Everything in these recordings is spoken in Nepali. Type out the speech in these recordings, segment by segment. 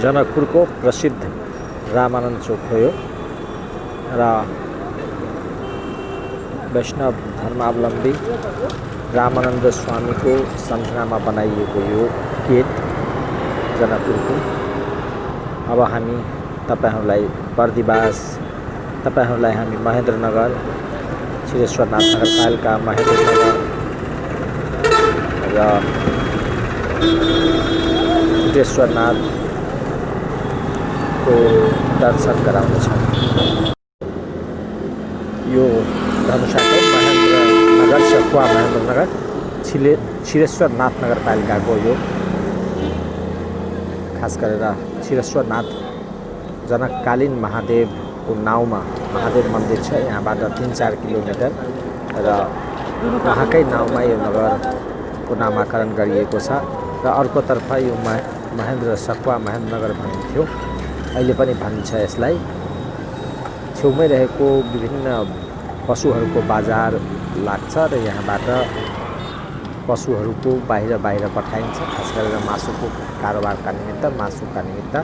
जनकपुरको प्रसिद्ध रामानन्द चोक हो यो र वैष्णव धर्मावलम्बी रामानन्द स्वामीको सम्झनामा बनाइएको यो गेट जनकपुरको। अब हामी तपाईहरुलाई बर्दिबास तपाईहरुलाई हामी महेन्द्रनगर क्षीरेश्वरनाथ नगरपालिका महेन्द्रनगर र तुटेश्वरनाथको दर्शन गराउनेछौँ। यो धनुषाको महेन्द्रनगर सखुवा महेन्द्रनगर क्षीरेश्वरनाथ नगरपालिकाको यो खास गरेर क्षीरेश्वरनाथ जनककालीन महादेवको नाउँमा महादेव मन्दिर छ। यहाँबाट 3-4 किलोमिटर र उहाँकै नाउँमा यो नगरको नामाकरण गरिएको छ र अर्कोतर्फ यो महेन्द्र सखुवा महेन्द्रनगर भनिन्थ्यो, अहिले पनि भनिन्छ यसलाई। छेउमै रहेको विभिन्न पशुहरूको बजार लाग्छ र यहाँबाट पशुहरूको बाहिर पठाइन्छ, खास गरेर मासुको कारोबारका निमित्त मासुका निमित्त।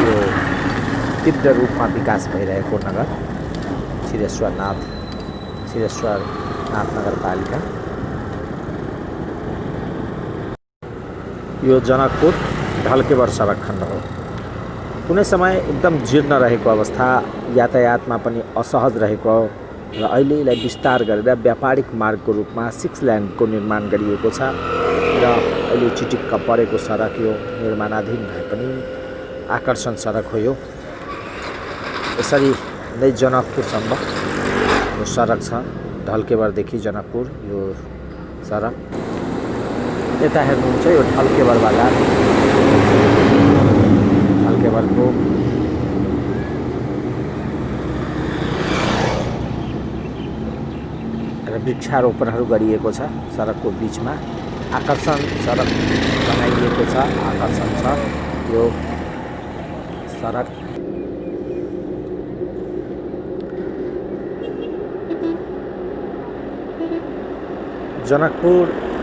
यो तीव्र रूपमा विकास भइरहेको नगर क्षीरेश्वरनाथ नगरपालिका। यो जनकपुर ढल्केवर सडक खण्ड हो। कुनै समय एकदम जीर्ण रहेको अवस्था, यातायातमा पनि असहज रहेको र अहिले यसलाई विस्तार गरेर व्यापारिक मार्गको रूपमा 6 लेनको निर्माण गरिएको छ र अहिले चिटिक्क परेको सडक यो निर्माणाधीन भए पनि आकर्षण सडक हो यो। यसरी नै जनकपुरसम्म यो सडक छ, ढल्केवरदेखि जनकपुर यो सडक। यता हेर्नुहुन्छ यो ढल्केवर बजार, ढल्केवरको वृक्षारोपणहरू गरिएको छ सडकको बिचमा। आकर्षण सडक बनाइएको छ, आकर्षण छ यो सडक। जनकपुरदेखि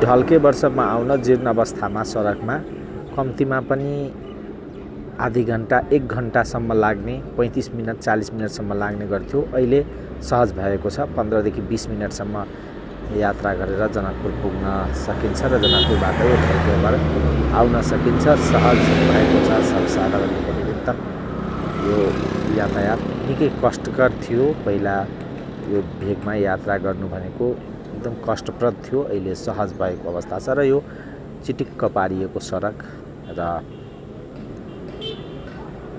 ढल्केवरसम्म आउन जीर्ण अवस्थामा सडकमा कम्तीमा पनि आधी घन्टा 1 घन्टासम्म लाग्ने, 35 मिनट 40 मिनटसम्म लाग्ने गर्थ्यो। अहिले सहज भएको छ, 15 देखि 20 मिनटसम्म यात्रा गरेर जनकपुर पुग्न सकिन्छ र जनकपुरबाट यो ढल्केवर आउन सकिन्छ। सहज भएको छ सब साधारणको निमित्त। यो यातायात निकै कष्टकर थियो, पहिला यो भेगमा यात्रा गर्नु भनेको एकदम कष्टप्रद थियो, अहिले सहज भएको अवस्था छ र यो चिटिक्क पारिएको सडक र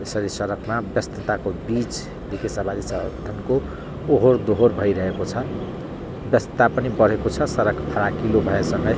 यसरी सडकमा व्यस्तताको बीच सवारी साधनको ओहोर दोहोर भइरहेको छ। व्यस्तता पनि बढेको छ सडक फराकिलो भएसँगै।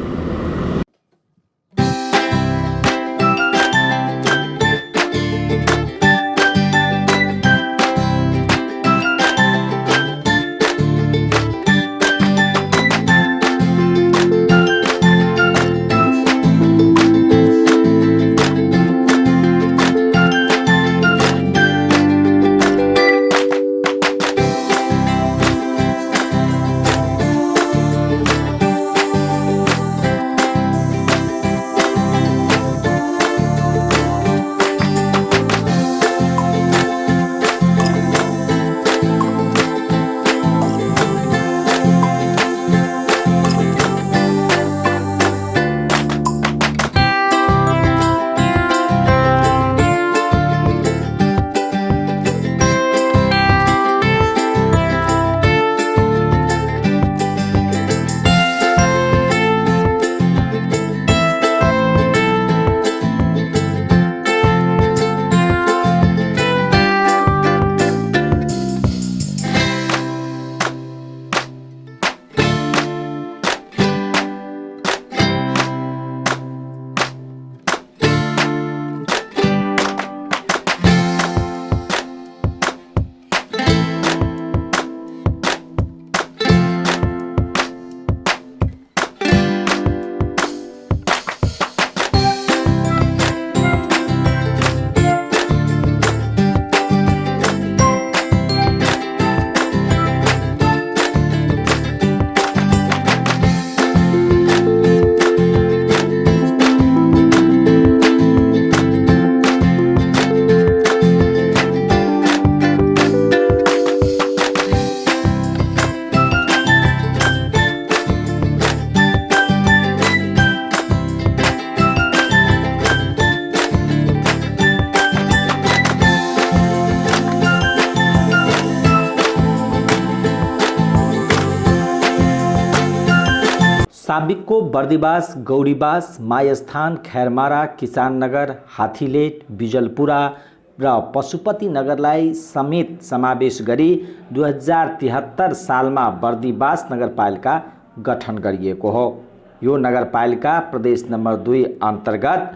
साबिकको बर्दिबास, गौरीबास, मायस्थान, खैरमारा, किसान नगर, हाथीलेट, बिजलपुरा र पशुपति नगरलाई समेत समावेश गरी 2073 सालमा बर्दिबास नगरपालिका गठन गरिएको हो। यो नगरपालिका प्रदेश नम्बर 2 अन्तर्गत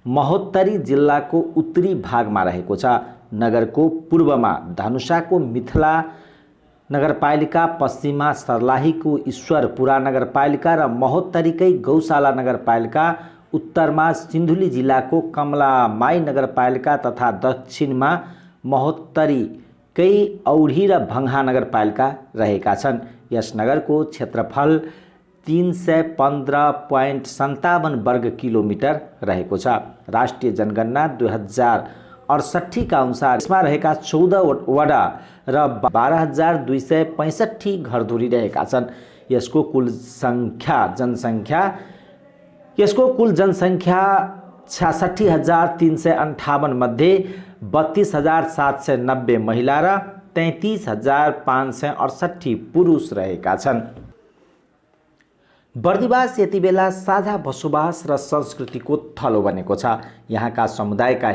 महोत्तरी जिल्लाको उत्तरी भागमा रहेको छ। नगरको पूर्वमा धनुषाको मिथिला नगरपालिका, पश्चिममा सर्लाहीको ईश्वरपुरा नगरपालिका र महोत्तरीकै गौशाला नगरपालिका, उत्तरमा सिन्धुली जिल्लाको कमलामाई नगरपालिका तथा दक्षिणमा महोत्तरीकै औढी र भङ्हा नगरपालिका रहेका छन्। यस नगरको क्षेत्रफल 315.57 वर्ग किलोमिटर रहेको छ। राष्ट्रिय जनगणना 2068 का अनुसार यसमा रहेका 14 वडा र 12,265 घरधुरी रहेका छन्। यसको कुल जनसङ्ख्या 66,358 मध्ये 32,790 महिला र 33,568 पुरुष रहेका छन्। बर्दिबास यति बेला साझा बसोबास र संस्कृतिको थलो बनेको छ। यहाँका समुदायका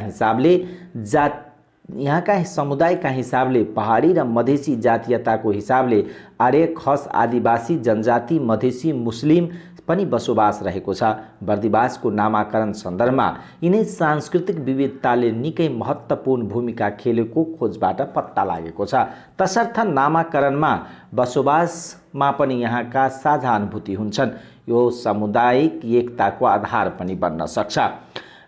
हिसाबले पहाडी र मधेसी जातीयताको हिसाबले आर्य, खस, आदिवासी जनजाति, मधेसी, मुस्लिम पनि बसोबास रहेको छ। बर्दिबासको नामाकरण सन्दर्भमा यिनै सांस्कृतिक विविधताले निकै महत्त्वपूर्ण भूमिका खेलेको खोजबाट पत्ता लागेको छ। तसर्थ नामाकरणमा बसोबासमा पनि यहाँका साझा अनुभूति हुन्छन्। यो सामुदायिक एकताको आधार पनि बन्न सक्छ।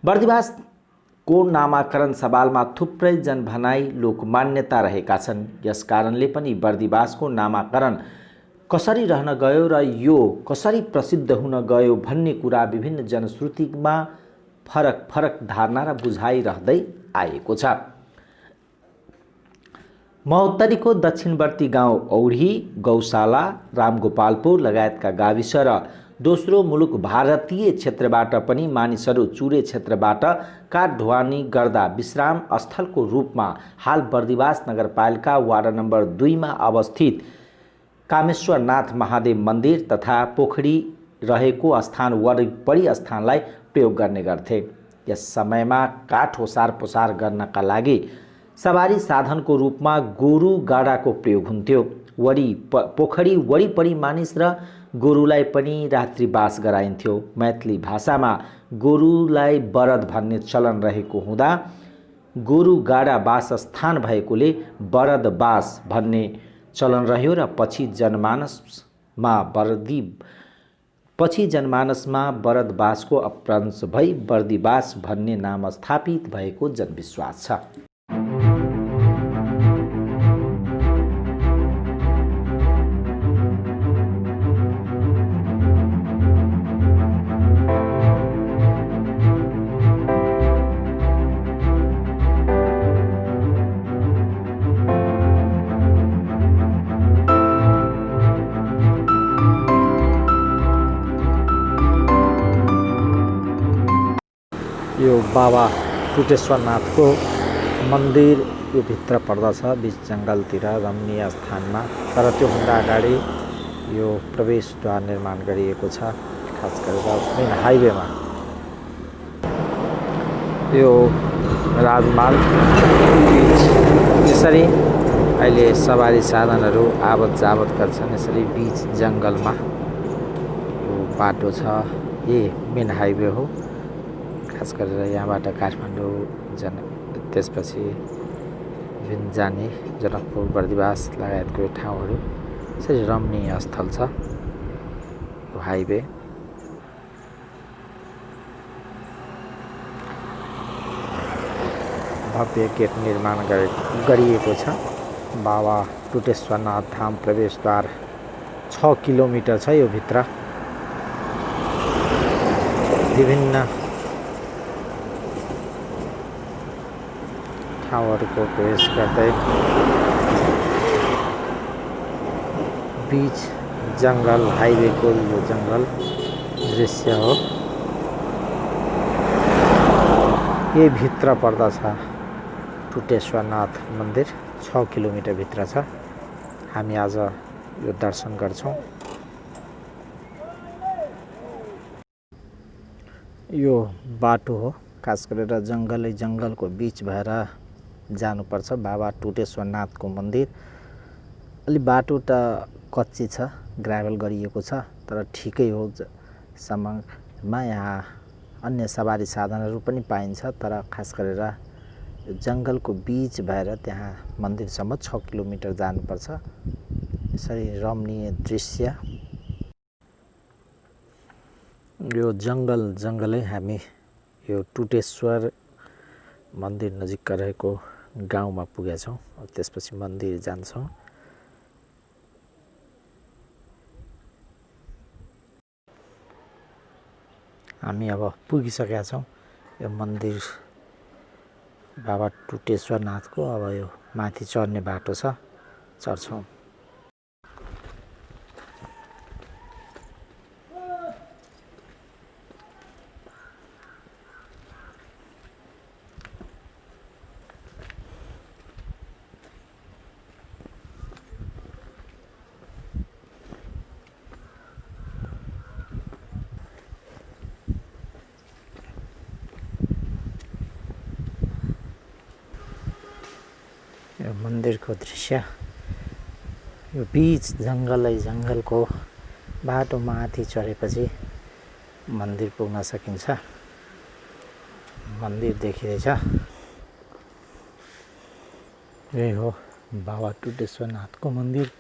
बर्दिबासको नामाकरण सवालमा थुप्रै जनभनाई लोकमान्यता रहेका छन्। यस कारणले पनि बर्दिबासको नामाकरण कसरी रहन गयो र यो कसरी प्रसिद्ध हुन गयो भन्ने कुरा विभिन्न जनश्रुतिमा फरक धारणा र बुझाइ रहँदै आएको छ। महोत्तरीको दक्षिणवर्ती गाउँ औढी, गौशाला, रामगोपालपुर लगायतका गाविस र दोस्रो मुलुक भारतीय क्षेत्रबाट पनि मानिसहरू चुरे क्षेत्रबाट काठ ढुवानी गर्दा विश्राम स्थलको रूपमा हाल बर्दिबास नगरपालिका वार्ड नम्बर 2 मा अवस्थित कामेश्वरनाथ महादेव मन्दिर तथा पोखरी रहेको स्थान वरिपरि स्थानलाई प्रयोग गर्ने गर्थे। यस समयमा काठ ओसार पोसार गर्नका लागि सवारी साधनको रूपमा गोरु गाडाको प्रयोग हुन्थ्यो। पोखरी वरिपरि मानिस र गोरुलाई पनि रात्रिवास गराइन्थ्यो। मैथिली भाषामा गोरुलाई बरद भन्ने चलन रहेको हुँदा गोरु गाडा वासस्थान भएकोले बरदबास भन्ने चलन रह्यो र पछि जनमानसमा बरदबासको अपभ्रंश भई बर्दिबास भन्ने नाम स्थापित भएको जनविश्वास छ। यो बाबा तुटेश्वरनाथको मन्दिर यो भित्र पर्दछ, बीच जङ्गलतिर रमणीय स्थानमा। तर त्योभन्दा अगाडि यो प्रवेशद्वार निर्माण गरिएको छ, खास गरेर मेन हाइवेमा। यो राजमार्ग बीच यसरी अहिले सवारी साधनहरू आवत जावत गर्छन्। यसरी बीच जङ्गलमा यो बाटो छ, यही मेन हाइवे हो। खास गरेर यहाँबाट काठमाडौँ त्यसपछि विभिन्न जाने जनकपुर, बर्दिबास लगायतको ठाउँहरू यसरी रमणीय स्थल छ यो हाइवे। भव्य गेट निर्माण गरिएको छ। बाबा तुटेश्वरनाथ धाम प्रवेशद्वार 6 किलोमिटर छ यो भित्र। विभिन्न ठाउँहरूको प्रवेश गर्दै बीच जङ्गल, हाइवेको यो जङ्गल दृश्य हो। यही भित्र पर्दछ तुटेश्वरनाथ मन्दिर, 6 किलोमिटर भित्र छ। हामी आज यो दर्शन गर्छौँ। यो बाटो हो, खास गरेर जङ्गलै जङ्गलको बिच भएर जानुपर्छ बाबा टुटेश्वरनाथको मन्दिर। अलि बाटो त कच्ची छ, ग्राभल गरिएको छ, तर ठिकै हो। समयमा यहाँ अन्य सवारी साधनहरू पनि पाइन्छ, तर खास गरेर जङ्गलको बिच भएर त्यहाँ मन्दिरसम्म 6 किलोमिटर जानुपर्छ। यसरी रमणीय दृश्य। यो जङ्गलै हामी यो टुटेश्वर मन्दिर नजिकका रहेको गाउँमा पुगेछौँ। त्यसपछि मन्दिर जान्छौँ। हामी अब पुगिसकेका छौँ यो मन्दिर बाबा टुटेश्वरनाथको। अब यो माथि चढ्ने बाटो छ, चढ्छौँ। यो मन्दिरको दृश्य, यो बिच जङ्गलै जङ्गलको बाटो माथि चढेपछि मन्दिर पुग्न सकिन्छ। मन्दिर देखिँदैछ। यही हो बाबा टुटेश्वरनाथको मन्दिर।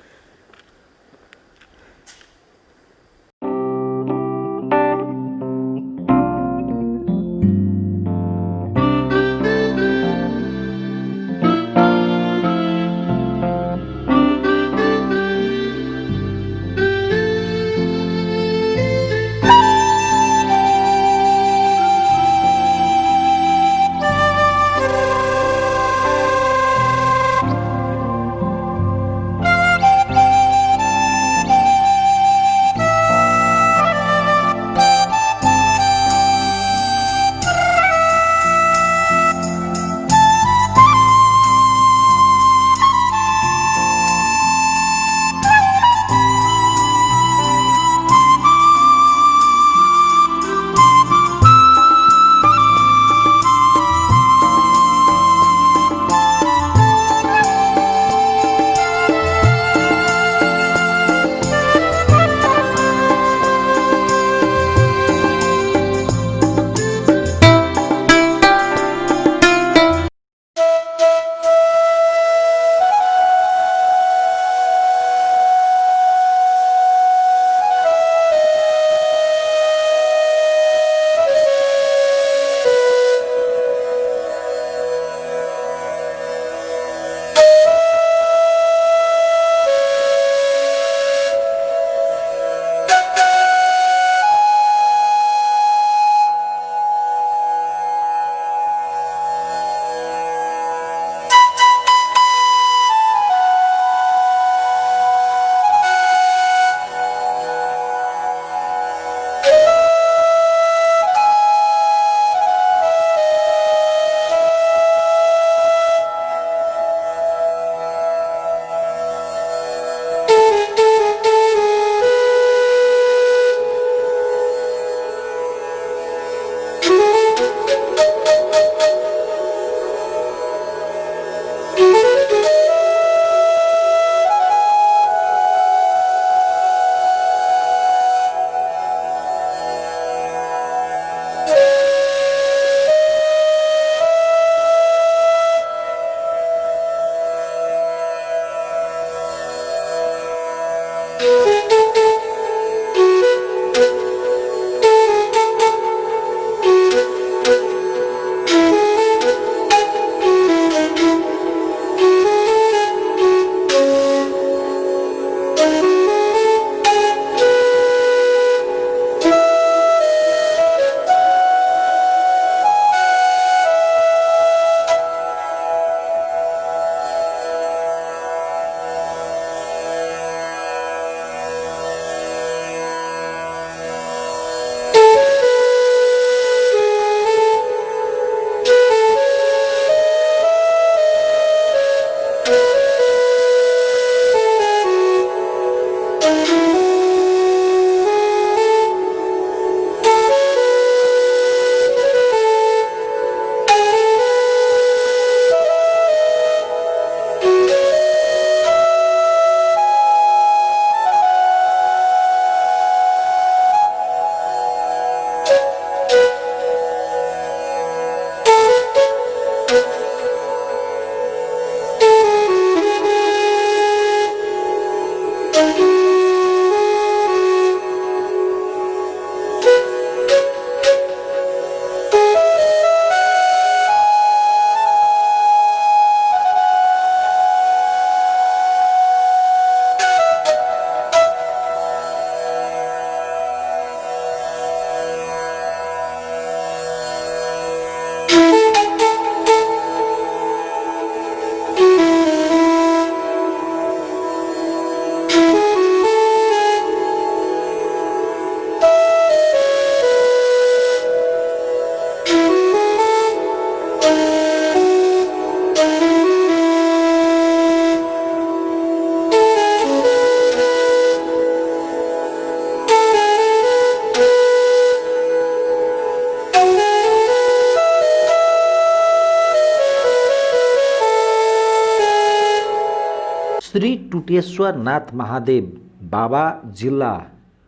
श्री टुटेश्वर नाथ महादेव बाबा जिल्ला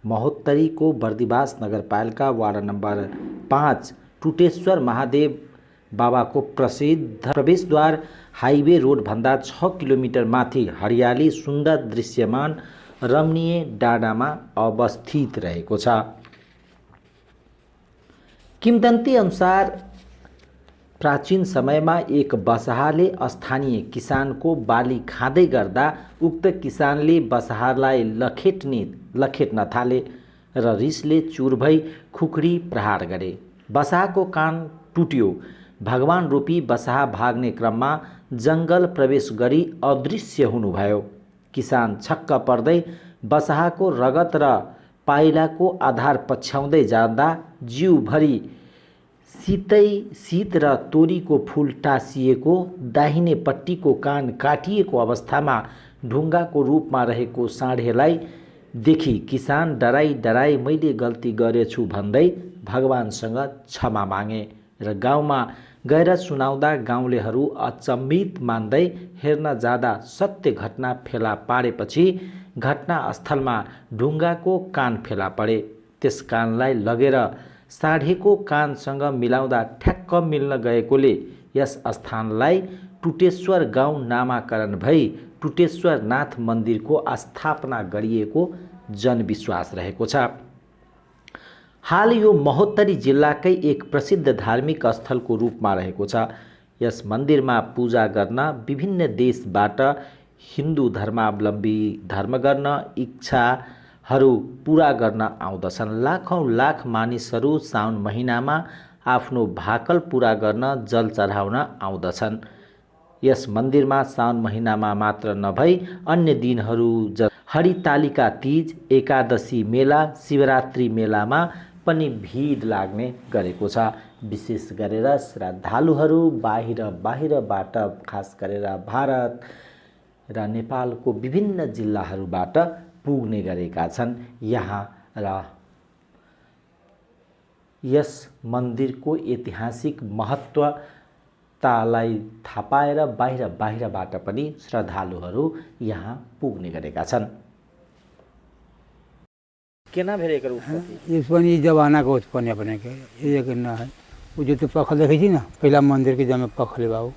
महोत्तरीको बर्दिबास नगरपालिका वार्ड नम्बर 5 टुटेश्वर महादेव बाबाको प्रसिद्ध प्रवेशद्वार हाइवे रोडभन्दा 6 किलोमिटर माथि हरियाली सुन्दर दृश्यमान रमणीय डाँडामा अवस्थित रहेको छ। किंवदन्ती अनुसार प्राचीन समयमा एक बसहाले स्थानीय किसानको बाली खाँदै गर्दा उक्त किसानले बसहालाई लखेट्न थाले र रिसले चुर भई खुकुरी प्रहार गरे। बसहाको कान टुट्यो। भगवान रूपी बसहा भाग्ने क्रममा जङ्गल प्रवेश गरी अदृश्य हुनुभयो। किसान छक्क पर्दै बसहाको रगत र पाइलाको आधार पछ्याउँदै जाँदा जिउभरि शीत र तोरीको फूल टाँसिएको दाहिनेपट्टिको कान काटिएको अवस्थामा ढुङ्गाको रूपमा रहेको साँढेलाई देखि किसान डराई मैले गल्ती गरेछु भन्दै भगवानसँग क्षमा मागे र गाउँमा गएर सुनाउँदा गाउँलेहरू अचम्मित मान्दै हेर्न जाँदा सत्य घटना फेला पारेपछि घटनास्थलमा ढुङ्गाको कान फेला परे। त्यस कानलाई लगेर साढेको कानसँग मिलाउँदा ठ्याक्क मिल्न गएकोले यस स्थानलाई टुटेश्वर गाउँ नामाकरण भई टुटेश्वर नाथ मन्दिरको स्थापना गरिएको जनविश्वास रहेको छ। हाल यो महोत्तरी जिल्लाकै एक प्रसिद्ध धार्मिक स्थलको रूपमा रहेको छ। यस मन्दिरमा पूजा गर्न विभिन्न देशबाट हिन्दू धर्मावलम्बी धर्म गर्न इच्छाहरू पूरा गर्न आउँदछन्। लाख मानिसहरू साउन महिनामा आफ्नो भाकल पूरा गर्न जल चढाउन आउँदछन्। यस मन्दिरमा साउन महिनामा मात्र नभई अन्य दिनहरू हरितालिका तीज, एकादशी मेला, शिवरात्रि मेलामा पनि भिड लाग्ने गरेको छ। विशेष गरेर श्रद्धालुहरू बाहिरबाट खास गरेर भारत र नेपालको विभिन्न जिल्लाहरूबाट पुग्ने गरेका छन् यहाँ र यस मन्दिरको ऐतिहासिक महत्त्वतालाई थाहा पाएर बाहिरबाट पनि श्रद्धालुहरू यहाँ पुग्ने गरेका छन्। केना भेल एकर उत्पत्ति? इस पनि जमाना को उत्पन्न अपने के ये करना है। वो जो तो पखल देखी थी ना पहला मंदिर के जमे पखले बाबू।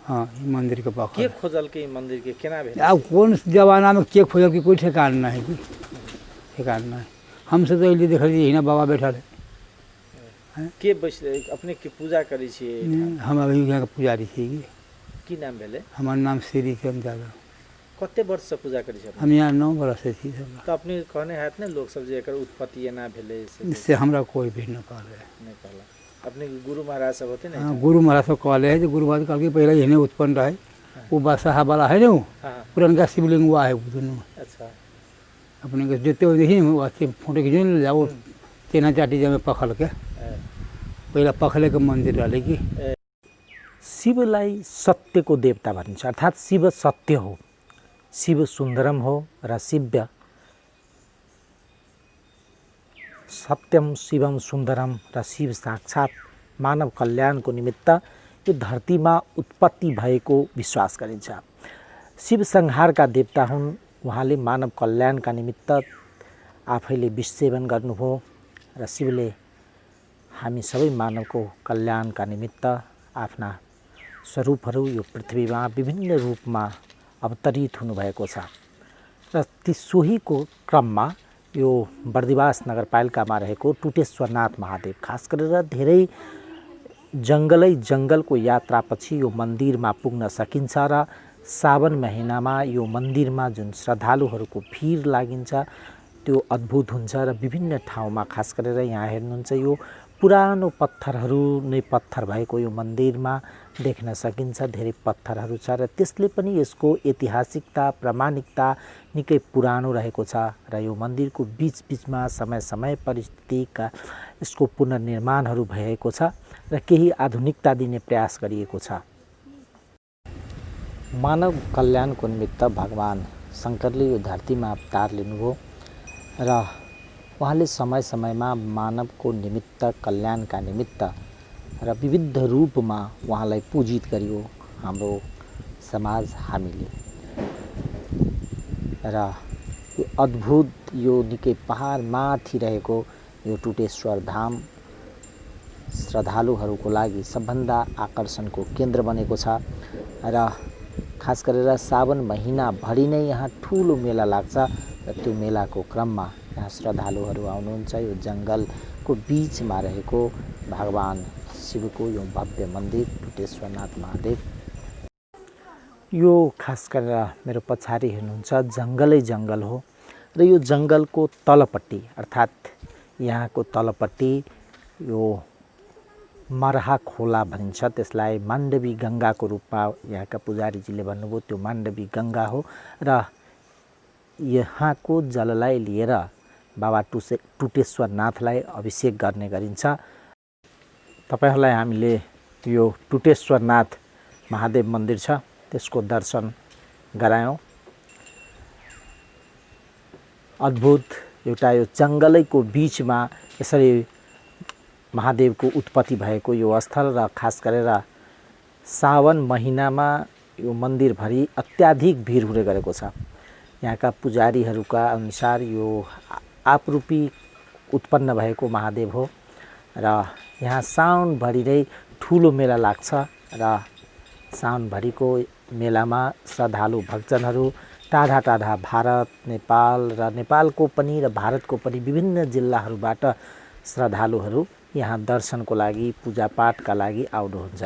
हाँ मंदिर के पखल के खोजल के मंदिर के केना भेल? अब कौन जमाना में के खोजल की कोई ठिकाना नहीं, ठिकाना नहीं। हमसे तो ये देख रही ना बाबा बैठा है के अपने के पूजा करी छी? हम अभी यहाँ का पुजारी छी। की नाम भेले? हमार नाम श्री चंद यादव। कते वर्ष से पूजा करी छी? हम यहाँ 9 वर्ष से थी सब। तो अपने कहने हैत ने लोग सब जे एकर उत्पत्ति एना भेले से हमरा कोई भी न कहले नहीं कहला। अपने गुरु महाराज सब होते ना? हाँ गुरु महाराज सब कहले है जो गुरु महाराज कल के पहले यही उत्पन्न रहे। वो बसहा वाला है ना पुराना शिवलिंग हुआ है दोनों। अच्छा अपने के जितने देखिए अच्छे फोटो खींच ले जाओ तेना चाटी जमे पखल के पहिला पखले के मंदिर डाले कि शिवलाई सत्यको देवता भनिन्छ। अर्थात् शिव सत्य हो, शिव सुन्दरम हो र शिव्य सत्यम शिवम सुन्दरम र शिव साक्षात मानव कल्याणको निमित्त यो धरतीमा उत्पत्ति भएको विश्वास गरिन्छ। शिव संहारका देवता हुन्। उहाँले मानव कल्याणका निमित्त आफैले विष सेवन गर्नुभयो र शिवले हामी सबै मानवको कल्याणका निमित्त आफ्ना स्वरूपहरू यो पृथ्वीमा विभिन्न रूपमा अवतरित हुनुभएको छ र ती सोहीको क्रममा यो बर्दिबास नगरपालिकामा रहेको टुटेश्वरनाथ महादेव खास गरेर धेरै जङ्गलको यात्रापछि यो मन्दिरमा पुग्न सकिन्छ र सावन महिनामा यो मन्दिरमा जुन श्रद्धालुहरूको भिड लागिन्छ त्यो अद्भुत हुन्छ र विभिन्न ठाउँमा खास गरेर यहाँ हेर्नुहुन्छ यो पुरानो पत्थरहरू नै पत्थर भएको यो मन्दिरमा देख्न सकिन्छ। धेरै पत्थरहरू छ र त्यसले पनि यसको ऐतिहासिकता प्रामाणिकता निकै पुरानो रहेको छ र यो मन्दिरको बीचमा समय परिस्थितिका यसको पुनर्निर्माणहरू भएको छ र केही आधुनिकता दिने प्रयास गरिएको छ। मानव कल्याणको निमित्त भगवान शङ्करले यो धरतीमा अवतार लिनुभयो र उहाँले समयमा मानवको निमित्त कल्याणका निमित्त र विविध रूपमा उहाँलाई पूजित गरियो हाम्रो समाज हामीले। र यो अद्भुत यो निकै पहाड माथि रहेको यो टुटेश्वर धाम श्रद्धालुहरूको लागि सबभन्दा आकर्षणको केन्द्र बनेको छ र खास गरेर सावन महिनाभरि नै यहाँ ठुलो मेला लाग्छ र त्यो मेलाको क्रममा यहाँ श्रद्धालुहरू आउनुहुन्छ। यो जङ्गलको बिचमा रहेको भगवान शिवको यो भव्य मन्दिर टुटेश्वरनाथ महादेव, यो खास गरेर मेरो पछाडि हेर्नुहुन्छ जङ्गलै जङ्गल हो र यो जङ्गलको तलपट्टि अर्थात् यहाँको तलपट्टि यो मरहा खोला भनिन्छ, त्यसलाई माण्डवी गङ्गाको रूपमा यहाँका पुजारीजीले भन्नुभयो त्यो माण्डवी गङ्गा हो र यहाँको जललाई लिएर बाबा टुटेश्वरनाथलाई अभिषेक गर्ने गरिन्छ। तपाईहरूलाई हामीले यो टुटेश्वरनाथ महादेव मन्दिर छ त्यसको दर्शन गरायौँ। अद्भुत एउटा यो जङ्गलैको बिचमा यसरी महादेवको उत्पत्ति भएको यो स्थल र खास गरेर सावन महिनामा यो मन्दिरभरि अत्याधिक भिड हुने गरेको छ। यहाँका पुजारीहरूका अनुसार यो आपरूपी उत्पन्न भएको महादेव हो र यहाँ साउनभरि नै ठुलो मेला लाग्छ र साउनभरिको मेलामा श्रद्धालु भक्तजनहरू टाढा टाढा भारत, नेपाल र नेपालको पनि र भारतको पनि विभिन्न जिल्लाहरूबाट श्रद्धालुहरू यहाँ दर्शनको लागि पूजापाठका लागि आउनुहुन्छ।